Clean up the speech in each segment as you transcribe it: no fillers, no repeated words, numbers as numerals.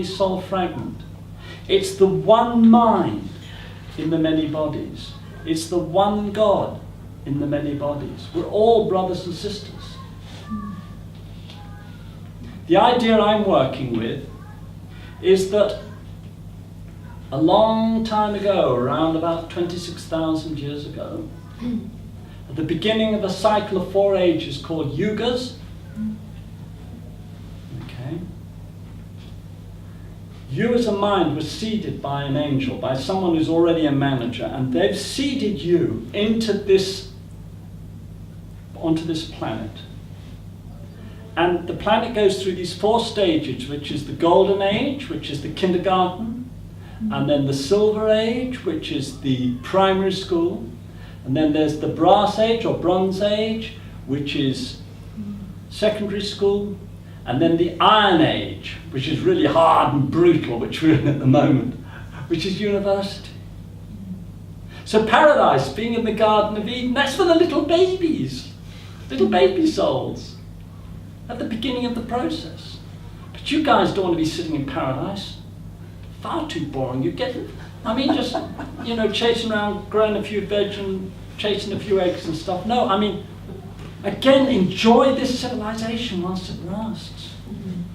soul fragment. It's the one mind in the many bodies. It's the one God in the many bodies. We're all brothers and sisters. The idea I'm working with is that a long time ago, around about 26,000 years ago, at the beginning of a cycle of 4 ages called yugas, you as a mind was seeded by an angel, by someone who's already a manager, and they've seeded you onto this planet. And the planet goes through these 4 stages, which is the golden age, which is the kindergarten, and then the silver age, which is the primary school, and then there's the brass age or bronze age, which is secondary school, and then the Iron Age, which is really hard and brutal, which we're in at the moment, which is university. So paradise, being in the Garden of Eden, that's for the little babies, little baby souls, at the beginning of the process. But you guys don't want to be sitting in paradise. Far too boring. You get, just, chasing around, growing a few veg and chasing a few eggs and stuff. No, again, enjoy this civilization whilst it lasts.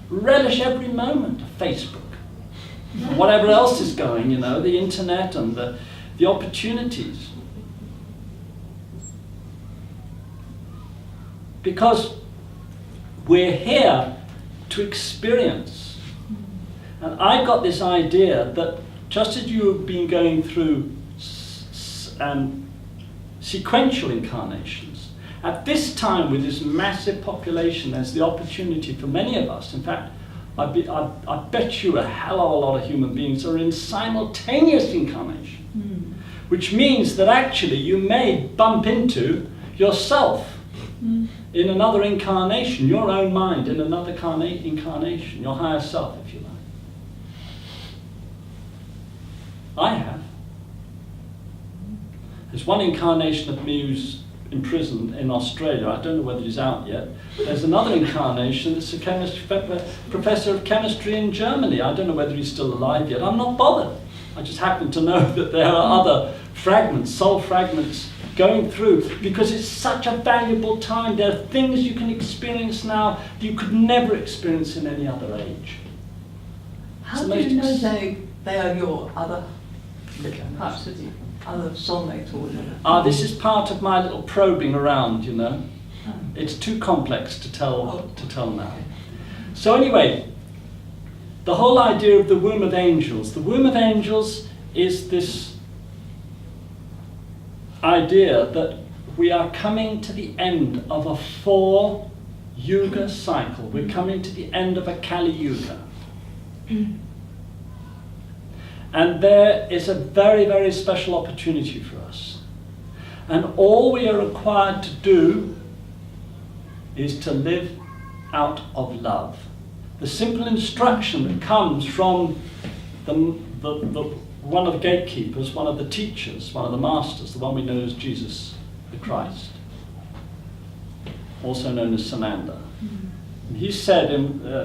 Relish every moment of Facebook. Whatever else is going, the internet and the opportunities. Because we're here to experience. And I got this idea that just as you have been going through sequential incarnations, at this time, with this massive population, there's the opportunity for many of us. In fact, I bet you a hell of a lot of human beings are in simultaneous incarnation, which means that actually you may bump into yourself in another incarnation, your own mind in another incarnation, your higher self, if you like. I have. There's one incarnation of me who's imprisoned in Australia. I don't know whether he's out yet. There's another incarnation that's a professor of chemistry in Germany. I don't know whether he's still alive yet. I'm not bothered. I just happen to know that there are other fragments, soul fragments, going through, because it's such a valuable time. There are things you can experience now that you could never experience in any other age. How do you know they are your other parts of you? Other soulmates or whatever. This is part of my little probing around, It's too complex to tell now. So anyway, the whole idea of the womb of angels. The womb of angels is this idea that we are coming to the end of a 4 yuga cycle. We're coming to the end of a Kali Yuga. And there is a very, very special opportunity for us. And all we are required to do is to live out of love. The simple instruction that comes from one of the gatekeepers, one of the teachers, one of the masters, the one we know as Jesus the Christ, also known as Sananda. And he said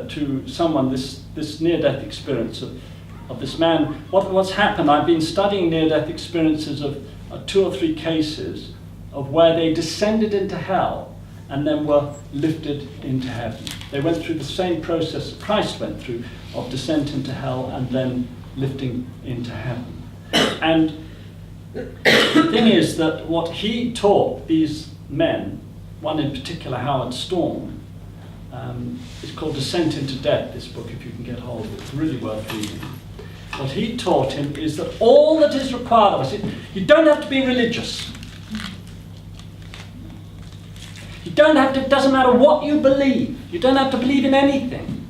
to someone this near-death experience of this man, what's happened, I've been studying near-death experiences of 2 or 3 cases of where they descended into hell and then were lifted into heaven. They went through the same process that Christ went through of descent into hell and then lifting into heaven. And the thing is that what he taught these men, one in particular, Howard Storm, it's called Descent into Death, this book, if you can get hold of it. It's really worth reading. What he taught him is that all that is required of us, you don't have to be religious. You don't have to, it doesn't matter what you believe. You don't have to believe in anything.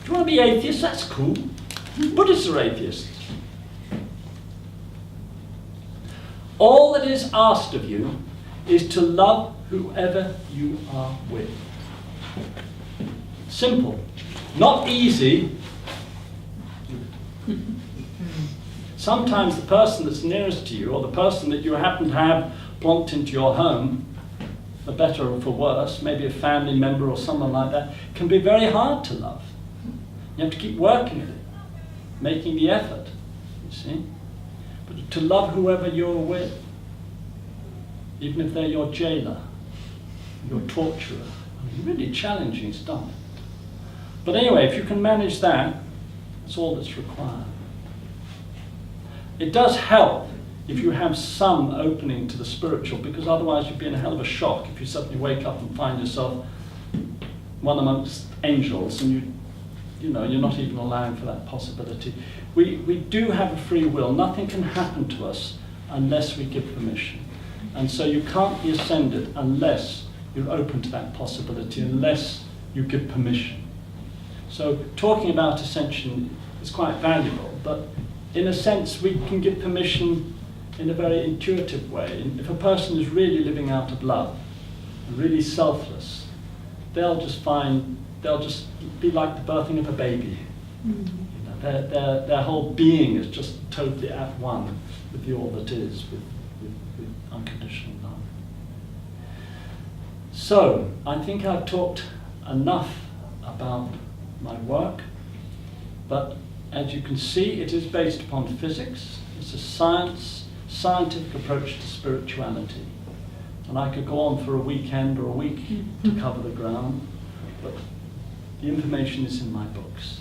If you want to be atheist, that's cool. Buddhists are atheists. All that is asked of you is to love whoever you are with. Simple. Not easy. Sometimes the person that's nearest to you, or the person that you happen to have plonked into your home, for better or for worse, maybe a family member or someone like that, can be very hard to love. You have to keep working at it, making the effort, you see. But to love whoever you're with, even if they're your jailer, your torturer, really challenging stuff. But anyway, if you can manage that, that's all that's required. It does help if you have some opening to the spiritual, because otherwise you'd be in a hell of a shock if you suddenly wake up and find yourself one amongst angels and you're not even allowing for that possibility. We do have a free will. Nothing can happen to us unless we give permission. And so you can't be ascended unless you're open to that possibility, unless you give permission. So talking about ascension is quite valuable, but in a sense we can give permission in a very intuitive way. And if a person is really living out of love and really selfless, they'll just be like the birthing of a baby. You know, their whole being is just totally at one with the all that is, with unconditional love. So, I think I've talked enough about my work, but as you can see, it is based upon physics. It's a scientific approach to spirituality. And I could go on for a weekend or a week to cover the ground, but the information is in my books.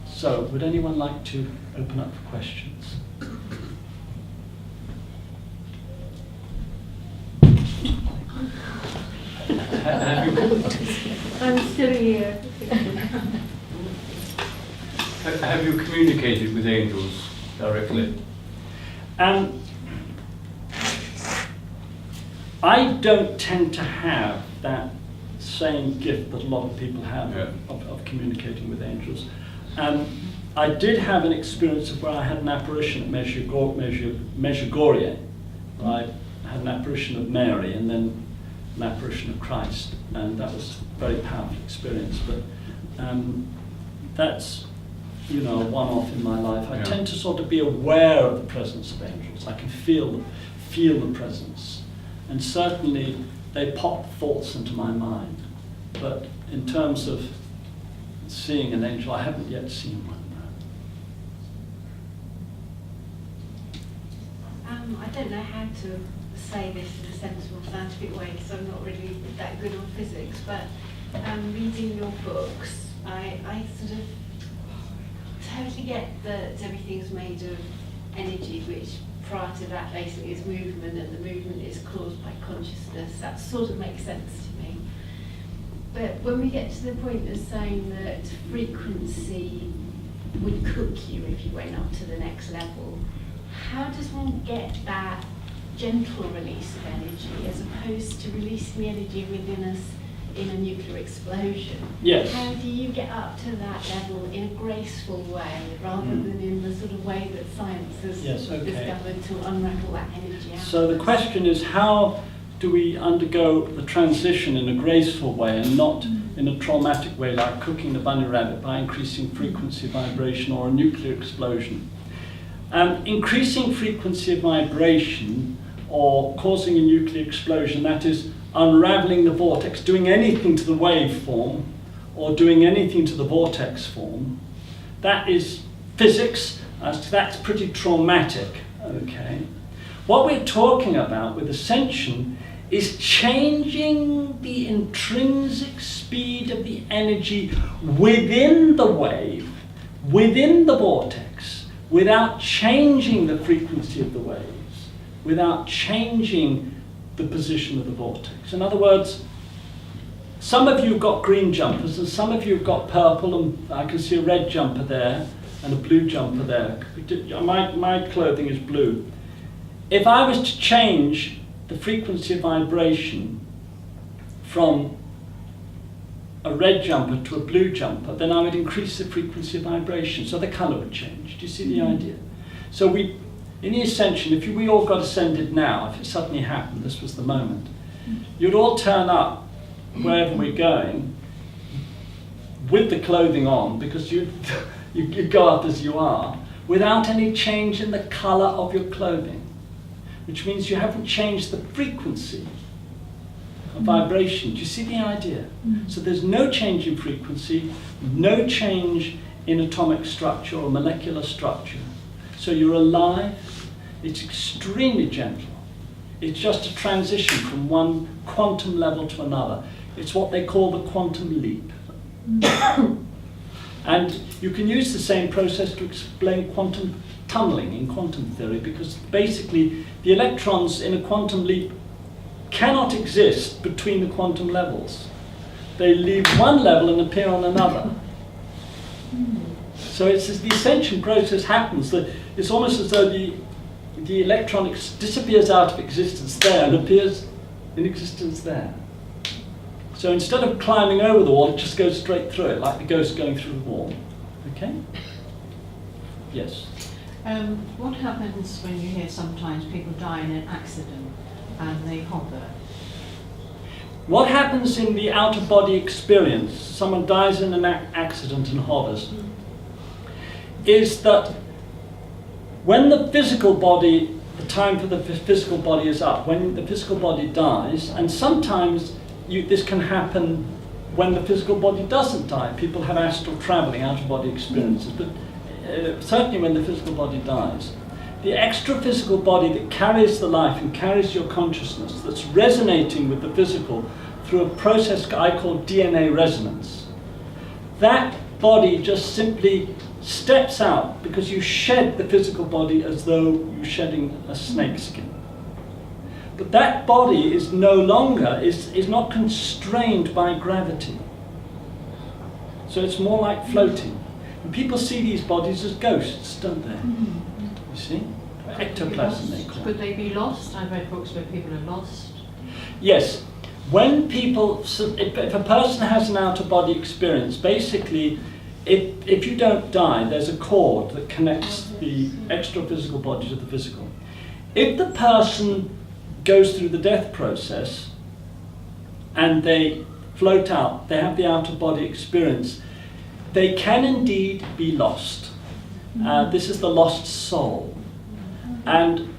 So, would anyone like to open up for questions? I'm still here. Have you communicated with angels directly? I don't tend to have that same gift that a lot of people have of communicating with angels. I did have an experience of where I had an apparition at Medjugorje. I had an apparition of Mary and then an apparition of Christ, and that was a very powerful experience. But that's a one-off in my life. I tend to sort of be aware of the presence of angels. I can feel the presence, and certainly they pop thoughts into my mind. But in terms of seeing an angel, I haven't yet seen one. I don't know how to say this in a sensible, scientific way because I'm not really that good on physics, but reading your books, I sort of totally get that everything's made of energy, which prior to that basically is movement, and the movement is caused by consciousness. That sort of makes sense to me. But when we get to the point of saying that frequency would cook you if you went up to the next level, how does one get that gentle release of energy as opposed to releasing the energy within us in a nuclear explosion? Yes. How do you get up to that level in a graceful way rather than in the sort of way that science has discovered to unravel that energy out? So the question is, how do we undergo the transition in a graceful way and not in a traumatic way like cooking the bunny rabbit by increasing frequency, vibration, or a nuclear explosion? Increasing frequency of vibration or causing a nuclear explosion, that is unraveling the vortex, doing anything to the waveform or doing anything to the vortex form, that is physics, that's pretty traumatic, okay? What we're talking about with ascension is changing the intrinsic speed of the energy within the wave, within the vortex, without changing the frequency of the waves, without changing the position of the vortex. In other words, some of you have got green jumpers and some of you have got purple, and I can see a red jumper there and a blue jumper there. My clothing is blue. If I was to change the frequency of vibration from a red jumper to a blue jumper, then I would increase the frequency of vibration, so the colour would change. Do you see the idea? So in the ascension, if we all got ascended now, if it suddenly happened, this was the moment, you'd all turn up wherever we're going with the clothing on, because you go up as you are, without any change in the colour of your clothing, which means you haven't changed the frequency of vibration. Do you see the idea? So there's no change in frequency, no change in atomic structure or molecular structure. So you're alive. It's extremely gentle. It's just a transition from one quantum level to another. It's what they call the quantum leap. And you can use the same process to explain quantum tunneling in quantum theory, because basically the electrons in a quantum leap cannot exist between the quantum levels. They leave one level and appear on another. So it's the ascension process happens that it's almost as though the electron disappears out of existence there and appears in existence there. So instead of climbing over the wall, it just goes straight through it, like the ghost going through the wall. Okay? Yes? What happens when you hear sometimes people die in an accident and they hover? What happens in the out-of-body experience, someone dies in an accident and hovers, is that when the physical body, the time for the physical body is up, when the physical body dies, and sometimes this can happen when the physical body doesn't die. People have astral traveling, out-of-body experiences, but certainly when the physical body dies. The extra-physical body that carries the life and carries your consciousness, that's resonating with the physical through a process I call DNA resonance, that body just simply steps out because you shed the physical body as though you're shedding a snake skin. But that body is no longer, is not constrained by gravity. So it's more like floating. And people see these bodies as ghosts, don't they? You see? Ectoplasm they call it. Could they be lost? I've read books where people are lost. Yes. When people, if a person has an out-of-body experience, basically, if you don't die, there's a cord that connects the extra-physical body to the physical. If the person goes through the death process and they float out, they have the out-of-body experience, they can indeed be lost. This is the lost soul. And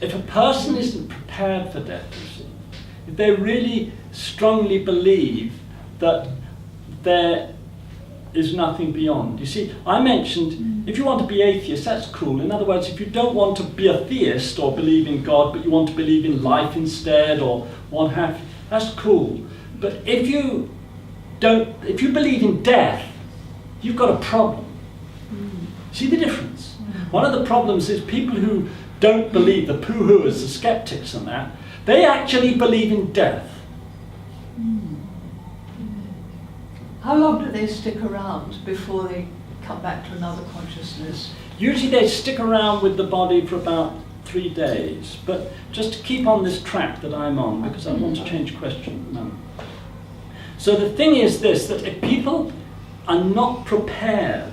if a person isn't prepared for death, you see, if they really strongly believe that there is nothing beyond. You see, I mentioned, if you want to be atheist, that's cool. In other words, if you don't want to be a theist or believe in God, but you want to believe in life instead or what have you, that's cool. But if you believe in death, you've got a problem. See the difference? One of the problems is people who don't believe, the pooh-hooers, the skeptics and that, they actually believe in death. How long do they stick around before they come back to another consciousness? Usually they stick around with the body for about 3 days, but just to keep on this track that I'm on, because I want to change question now. So the thing is this, that if people are not prepared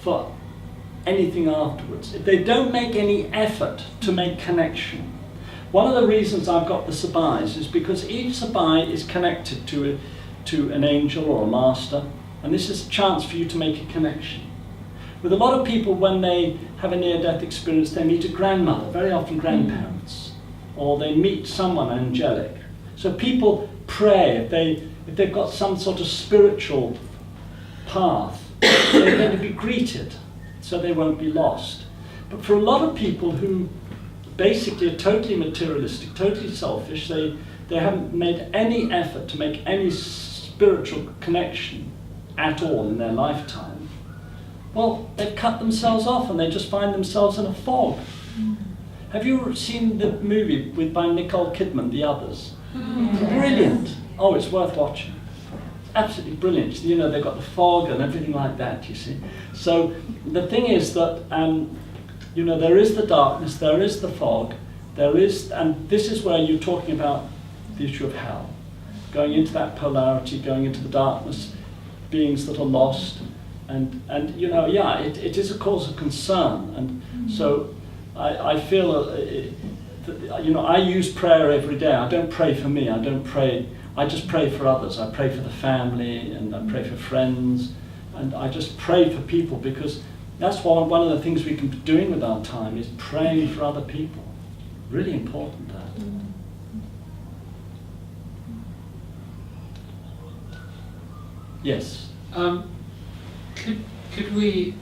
for anything afterwards, if they don't make any effort to make connection, one of the reasons I've got the sabais is because each sabai is connected to an angel or a master, and this is a chance for you to make a connection. With a lot of people, when they have a near-death experience, they meet a grandmother, very often grandparents, or they meet someone angelic. So people pray, if they've got some sort of spiritual path, they're going to be greeted, so they won't be lost. But for a lot of people who basically are totally materialistic, totally selfish, they haven't made any effort to make any spiritual connection at all in their lifetime, well, they've cut themselves off and they just find themselves in a fog. Have you seen the movie by Nicole Kidman, The Others? Brilliant. Oh, it's worth watching. Absolutely brilliant. You know, they've got the fog and everything like that, you see. So the thing is that, you know, there is the darkness, there is the fog, and this is where you're talking about the issue of hell. Going into that polarity, going into the darkness, beings that are lost, and you know, yeah, it is a cause of concern, and so I feel, you know, I use prayer every day. I don't pray for me, I just pray for others. I pray for the family, and I pray for friends, and I just pray for people, because that's one of the things we can be doing with our time, is praying for other people. Really important, that. Yes. Could we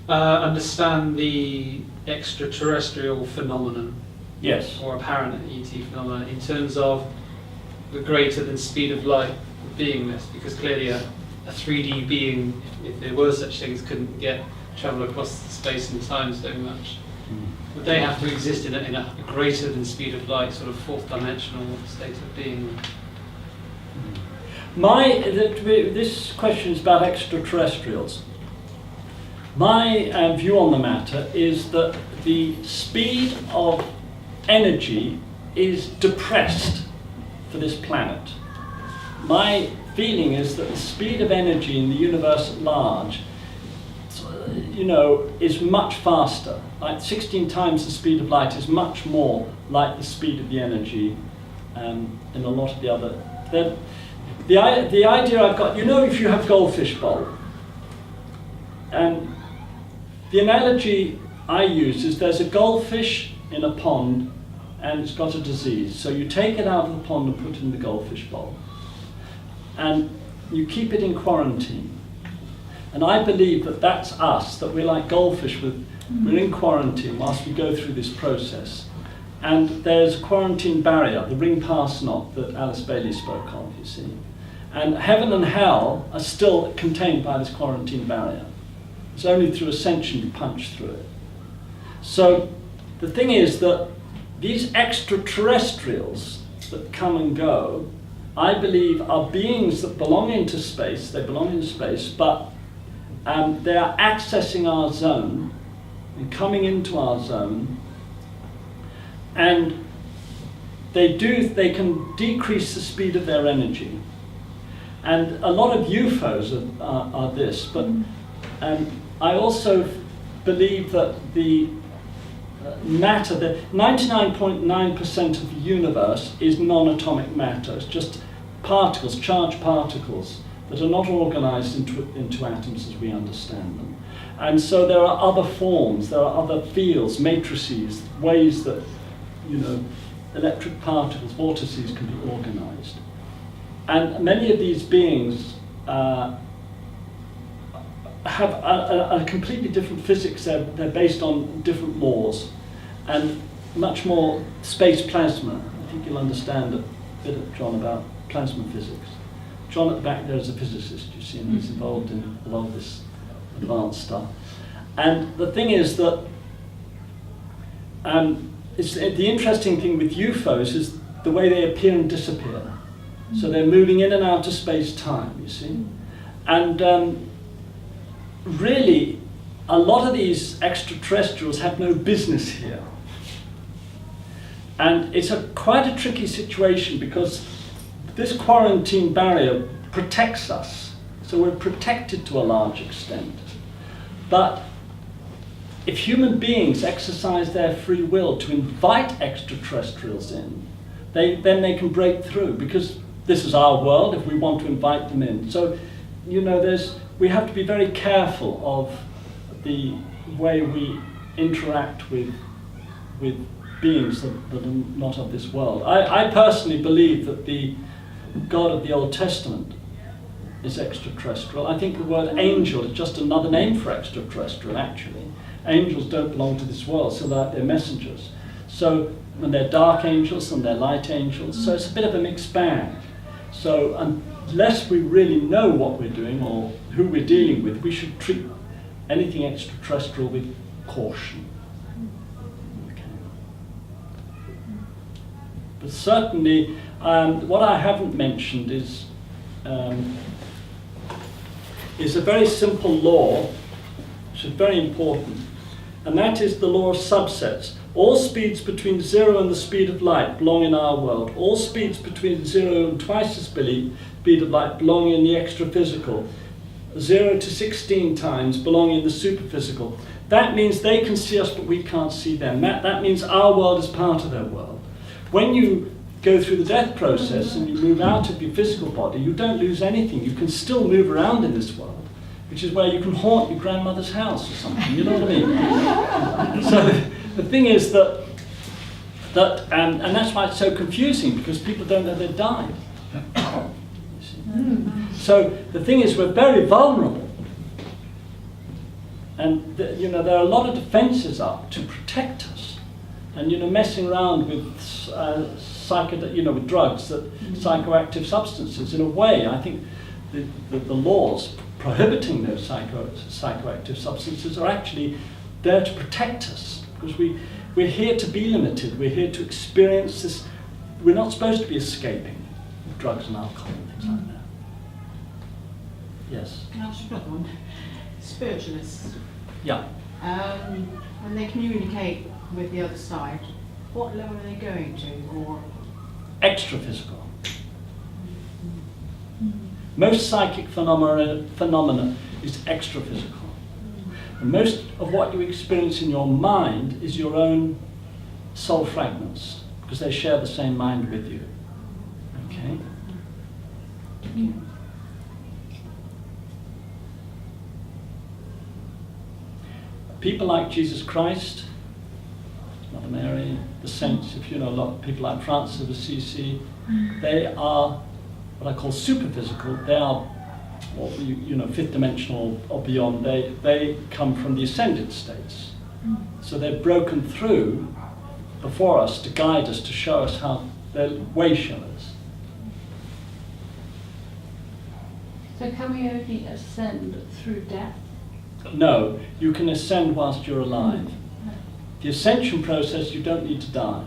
understand the extraterrestrial phenomenon Yes. or apparent ET phenomenon in terms of the greater than speed of light beingness? Because clearly a 3D being, if there were such things, couldn't travel across space and time so much. Would they have to exist in a greater than speed of light, sort of fourth dimensional state of being? This question is about extraterrestrials. My view on the matter is that the speed of energy is depressed for this planet. My feeling is that the speed of energy in the universe at large, is much faster. Like 16 times the speed of light is much more like the speed of the energy in a lot of the other. The idea I've got, if you have goldfish bowl, and the analogy I use is there's a goldfish in a pond and it's got a disease. So you take it out of the pond and put it in the goldfish bowl. And you keep it in quarantine. And I believe that that's us, that we're like goldfish, we're in quarantine whilst we go through this process. And there's a quarantine barrier, the ring pass knot that Alice Bailey spoke of, you see. And heaven and hell are still contained by this quarantine barrier. It's only through ascension you punch through it. So the thing is that these extraterrestrials that come and go, I believe are beings that belong into space, they belong in space, but they are accessing our zone and coming into our zone, and they can decrease the speed of their energy. And a lot of UFOs are this, but I also believe that the matter, the 99.9% of the universe is non-atomic matter. It's just particles, charged particles, that are not organized into atoms as we understand them. And so there are other forms, there are other fields, matrices, ways that, electric particles, vortices can be organized. And many of these beings have a completely different physics. They're based on different laws and much more space plasma. I think you'll understand a bit, John, about plasma physics. John at the back there is a physicist, you see, and he's involved in a lot of this advanced stuff. And the thing is that the interesting thing with UFOs is the way they appear and disappear. So they're moving in and out of space-time, you see. And really, a lot of these extraterrestrials have no business here. And it's quite a tricky situation because this quarantine barrier protects us. So we're protected to a large extent. But if human beings exercise their free will to invite extraterrestrials in, then they can break through, because this is our world if we want to invite them in. So, we have to be very careful of the way we interact with beings that are not of this world. I personally believe that the God of the Old Testament is extraterrestrial. I think the word angel is just another name for extraterrestrial, actually. Angels don't belong to this world, so they're messengers. So, and they're dark angels and they're light angels, so it's a bit of a mixed bag. So unless we really know what we're doing or who we're dealing with, we should treat anything extraterrestrial with caution. Okay. But certainly, what I haven't mentioned is a very simple law, which is very important, and that is the law of subsets. All speeds between 0 and the speed of light belong in our world. All speeds between 0 and twice the speed of light belong in the extraphysical. 0 to 16 times belong in the superphysical. That means they can see us, but we can't see them. That means our world is part of their world. When you go through the death process and you move out of your physical body, you don't lose anything. You can still move around in this world, which is where you can haunt your grandmother's house or something, you know what I mean? So the thing is that and that's why it's so confusing, because people don't know they've died. So the thing is, we're very vulnerable. And there are a lot of defenses up to protect us. And messing around with with drugs, psychoactive substances, in a way, I think the laws prohibiting those psychoactive substances are actually there to protect us, because we're here to be limited. We're here to experience this. We're not supposed to be escaping drugs and alcohol and things like that. Yes. Can I ask you another one? Spiritualists, Yeah. when they communicate with the other side, what level are they going to, or? Extra-physical. Most psychic phenomena is extra-physical. And most of what you experience in your mind is your own soul fragments, because they share the same mind with you. Okay? People like Jesus Christ, Mother Mary, the saints, if you know a lot of people like Francis of Assisi, they are what I call superphysical. They are, fifth dimensional or beyond. They come from the ascended states. So they're broken through before us to guide us, to show us how they're way showers. So can we only ascend through death? No, you can ascend whilst you're alive. The ascension process, you don't need to die.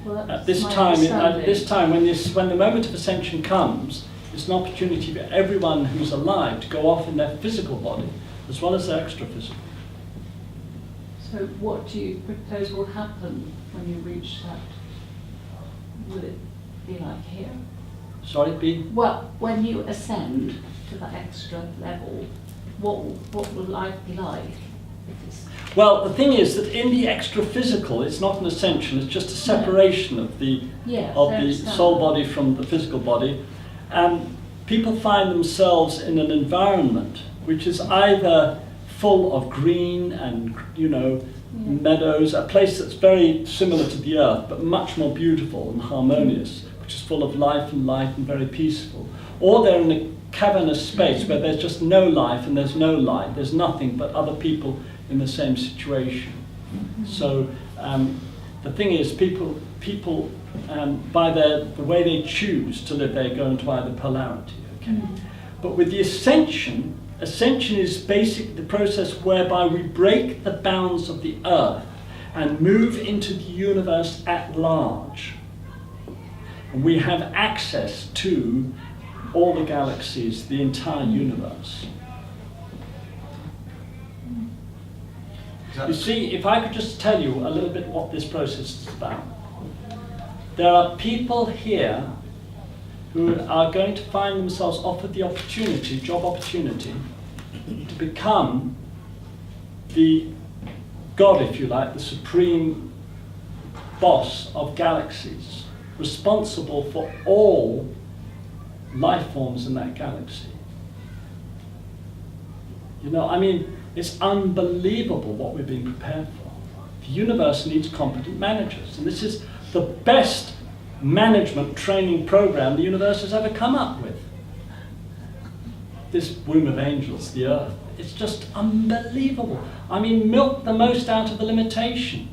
Well, At this time, when the moment of ascension comes, it's an opportunity for everyone who's alive to go off in their physical body as well as their extra-physical. So what do you propose will happen when you reach that? Will it be like here? Sorry, B? Well, when you ascend to that extra level, what will life be like? Well, the thing is that in the extra-physical, it's not an ascension, it's just a separation of the soul body from the physical body. And people find themselves in an environment which is either full of green and, meadows, a place that's very similar to the earth, but much more beautiful and harmonious, which is full of life and light and very peaceful. Or they're in a cavernous space where there's just no life and there's no light, there's nothing but other people in the same situation. So the thing is, people by the way they choose to live, they go into either polarity. Okay, but with the ascension is basically the process whereby we break the bounds of the earth and move into the universe at large, and we have access to all the galaxies, the entire universe. You see, if I could just tell you a little bit what this process is about. There are people here who are going to find themselves offered the opportunity, job opportunity, to become the God, if you like, the supreme boss of galaxies, responsible for all life forms in that galaxy. It's unbelievable what we're being prepared for. The universe needs competent managers, and this is the best management training program the universe has ever come up with. This womb of angels, the earth, it's just unbelievable. Milk the most out of the limitation.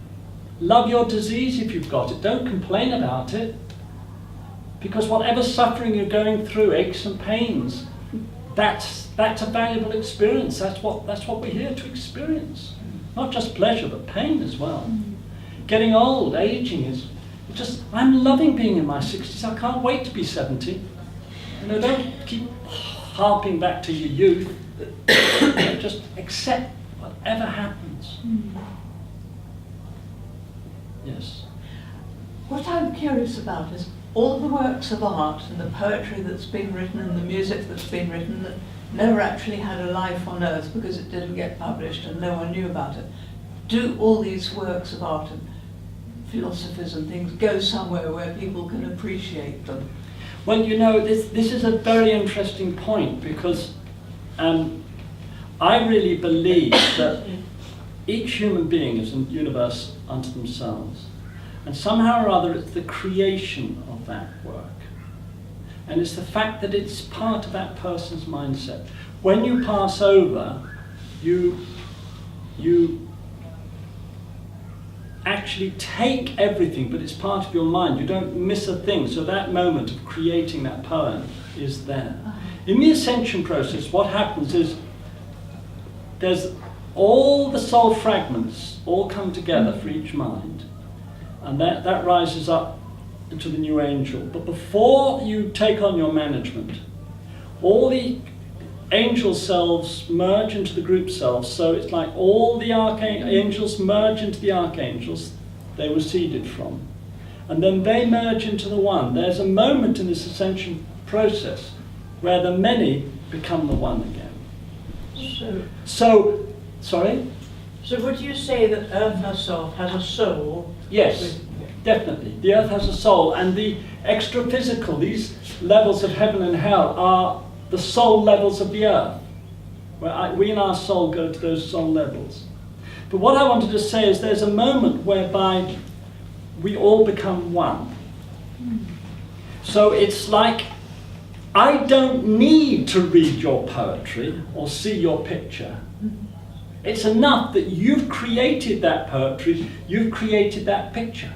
Love your disease if you've got it. Don't complain about it. Because whatever suffering you're going through, aches and pains, that's a valuable experience. That's what we're here to experience. Not just pleasure, but pain as well. Getting old, aging is just, I'm loving being in my 60s. I can't wait to be 70. Don't keep harping back to your youth. Just accept whatever happens. Yes. What I'm curious about is all the works of art and the poetry that's been written and the music that's been written that never actually had a life on earth because it didn't get published and no one knew about it. Do all these works of art and philosophies and things go somewhere where people can appreciate them? Well, this is a very interesting point, because I really believe that each human being is a universe unto themselves. And somehow or other, it's the creation of that work. And it's the fact that it's part of that person's mindset. When you pass over, you actually take everything, but it's part of your mind. You don't miss a thing. So that moment of creating that poem is there. In the ascension process, what happens is there's all the soul fragments all come together for each mind, and that rises up into the new angel. But before you take on your management, all the angel selves merge into the group selves. So it's like all the archangels merge into the archangels they were seeded from, and then they merge into the one. There's a moment in this ascension process where the many become the one again. So sorry? So would you say that Earth herself has a soul? Yes, definitely. The earth has a soul, and the extra physical, these levels of heaven and hell, are the soul levels of the earth. Where we in our soul go to those soul levels. But what I wanted to say is there's a moment whereby we all become one. So it's like, I don't need to read your poetry or see your picture. It's enough that you've created that poetry, you've created that picture.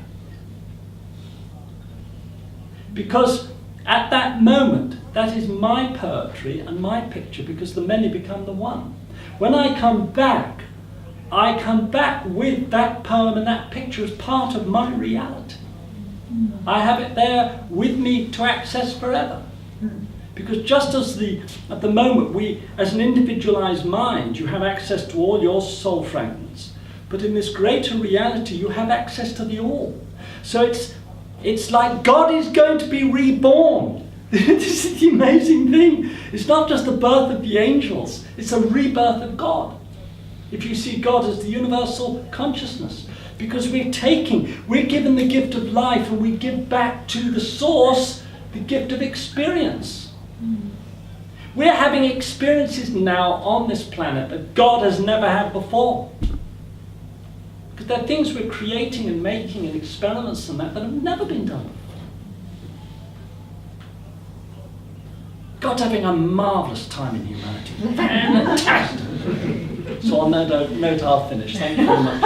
Because at that moment, that is my poetry and my picture, because the many become the one. When I come back with that poem and that picture as part of my reality. I have it there with me to access forever. Because just as at the moment we, as an individualized mind, you have access to all your soul fragments, but in this greater reality you have access to the all. So it's like God is going to be reborn. This is the amazing thing. It's not just the birth of the angels, it's a rebirth of God. If you see God as the universal consciousness, because we're given the gift of life, and we give back to the source the gift of experience. We're having experiences now on this planet that God has never had before. Because there are things we're creating and making and experiments and that have never been done before. God's having a marvellous time in humanity. Fantastic. So on that note, I'll finish. Thank you very much.